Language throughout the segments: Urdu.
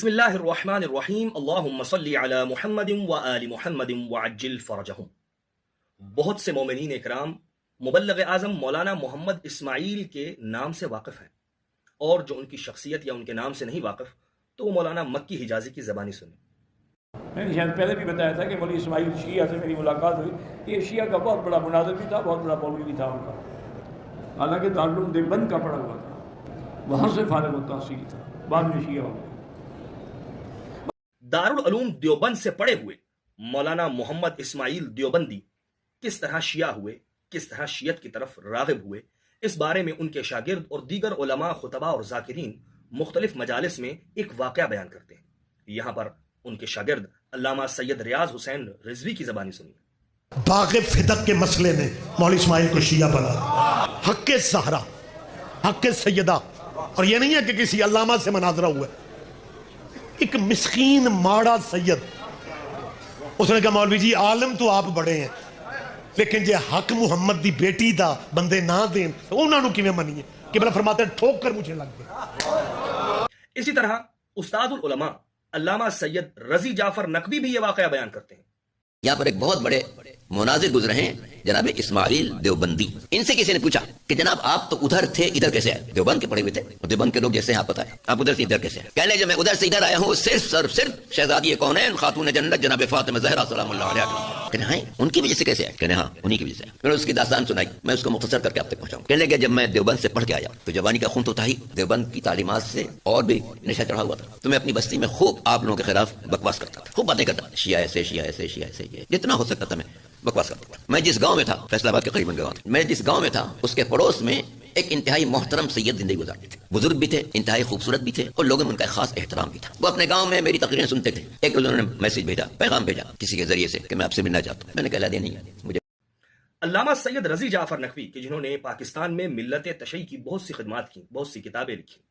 بسم اللہ الرحمن الرحیم اللہم صلی علی محمد و آل محمد وعجل فرجہم۔ بہت سے مومنین اکرام مبلغ اعظم مولانا محمد اسماعیل کے نام سے واقف ہیں، اور جو ان کی شخصیت یا ان کے نام سے نہیں واقف تو وہ مولانا مکی حجازی کی زبانی سنیں۔ میں نے شاید پہلے بھی بتایا تھا کہ مولوی اسماعیل شیعہ سے میری ملاقات ہوئی۔ یہ شیعہ کا بہت بڑا مناظر بھی تھا، بہت بڑا مولوی بھی تھا ان کا، حالانکہ دارالعلوم دیوبند کا پڑھا ہوا تھا، وہاں سے فارغ التحصیل تھا، بعد میں شیعہ ہو گیا۔ دارالعلوم دیوبند سے پڑھے ہوئے مولانا محمد اسماعیل دیوبندی کس طرح شیعہ ہوئے، کس طرح شیعت کی طرف راغب ہوئے، اس بارے میں ان کے شاگرد اور دیگر علماء، خطباء اور ذاکرین مختلف مجالس میں ایک واقعہ بیان کرتے ہیں۔ یہاں پر ان کے شاگرد علامہ سید ریاض حسین رضوی کی زبانی سنیے۔ باغ فدق کے مسئلے نے مولوی اسماعیل کو شیعہ بنا، حق زہرا، حق سیدہ، اور یہ نہیں ہے کہ کسی علامہ سے مناظرہ ہوا ہے، ایک مسکین ماڑا سید، اس نے کہا مولوی جی عالم تو آپ بڑے ہیں لیکن جے حق محمد دی بیٹی دا بندے نہ دیں انہوں نے کیویں منیے، کہ بلا فرماتے ہیں ٹھوک کر مجھے لگ گئے۔ اسی طرح استاد العلماء علامہ سید رضی جعفر نقوی بھی یہ واقعہ بیان کرتے ہیں۔ یہاں پر ایک بہت بڑے مناظر گزرے ہیں جناب اسماعیل دیوبندی۔ ان سے کسی نے پوچھا کہ جناب آپ تو ادھر تھے، ادھر کیسے آئے؟ دیوبند کے پڑھے ہوئے تھے، دیوبند کے لوگ جیسے ہیں آپ پتہ ہے، آپ ادھر سے ادھر کیسے آئے؟ کہنے لگے جب میں ادھر سے ادھر آیا ہوں صرف شہزادی کونین خاتون جنت جناب فاطمہ زہرا سلام اللہ علیہا، کہنے ہاں ان کی وجہ سے کیسے آئے؟ کہنے ہاں انہی کی وجہ سے۔ میں نے اس کی داستان سنائی، میں اس کو مختصر کر کے آپ تک پہنچاؤں۔ کہنے لگے جب میں دیوبند سے پڑھ کے آیا تو جوانی کا خون تو تھا ہی، دیوبند کی تعلیمات سے اور بھی نشہ چڑھا ہوا تھا، تو میں اپنی بستی میں خوب آپ لوگوں کے خلاف بکواس کرتا تھا، خوب باتیں کرتا تھا، شیعہ ایسے شیعہ ایسے شیعہ ایسے، یہ جتنا ہو سکتا تھا میں بکواس کرتا تھا۔ میں جس گاؤں میں تھا، فیصل آباد کے قریب گاؤں تھا، میں جس گاؤں میں تھا اس کے پڑوس میں ایک انتہائی محترم سید زندگی گزارتے تھے، بزرگ بھی تھے، انتہائی خوبصورت بھی تھے، اور لوگوں میں ان کا خاص احترام بھی تھا۔ وہ اپنے گاؤں میں میری تقریریں سنتے تھے۔ ایک روز انہوں نے میسج بھیجا، پیغام بھیجا کسی کے ذریعے سے کہ میں آپ سے ملنا چاہتا ہوں۔ میں نے کہا دے نہیں مجھے۔ علامہ سید رضی جعفر نقوی کہ جنہوں نے پاکستان میں ملت تشیع کی بہت سی خدمات کی، بہت سی کتابیں لکھی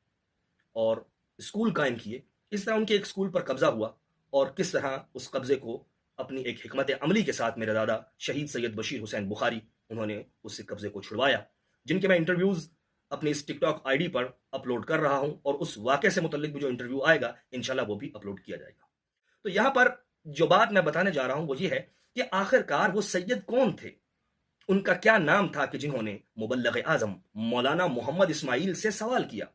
اور اسکول قائم کیے، اس طرح ان کے ایک اسکول پر قبضہ ہوا، اور کس طرح اس قبضے کو اپنی ایک حکمت عملی کے ساتھ میرے دادا شہید سید بشیر حسین بخاری انہوں نے اس قبضے کو چھڑوایا، جن کے میں انٹرویوز اپنی اس ٹک ٹاک آئی ڈی پر اپلوڈ کر رہا ہوں، اور اس واقعے سے متعلق بھی جو انٹرویو آئے گا انشاءاللہ وہ بھی اپلوڈ کیا جائے گا۔ تو یہاں پر جو بات میں بتانے جا رہا ہوں وہ یہ ہے کہ آخر کار وہ سید کون تھے، ان کا کیا نام تھا کہ جنہوں نے مبلغ اعظم مولانا محمد اسماعیل سے سوال کیا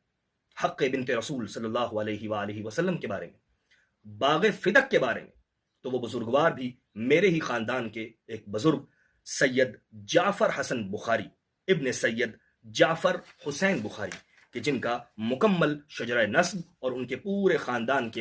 حق بنت رسول صلی اللہ علیہ وآلہ وسلم کے بارے میں، باغ فدق کے بارے میں۔ تو وہ بزرگوار بھی میرے ہی خاندان کے ایک بزرگ سید جعفر حسن بخاری ابن سید جعفر حسین بخاری کہ جن کا مکمل شجرہ نسب اور ان کے پورے خاندان کے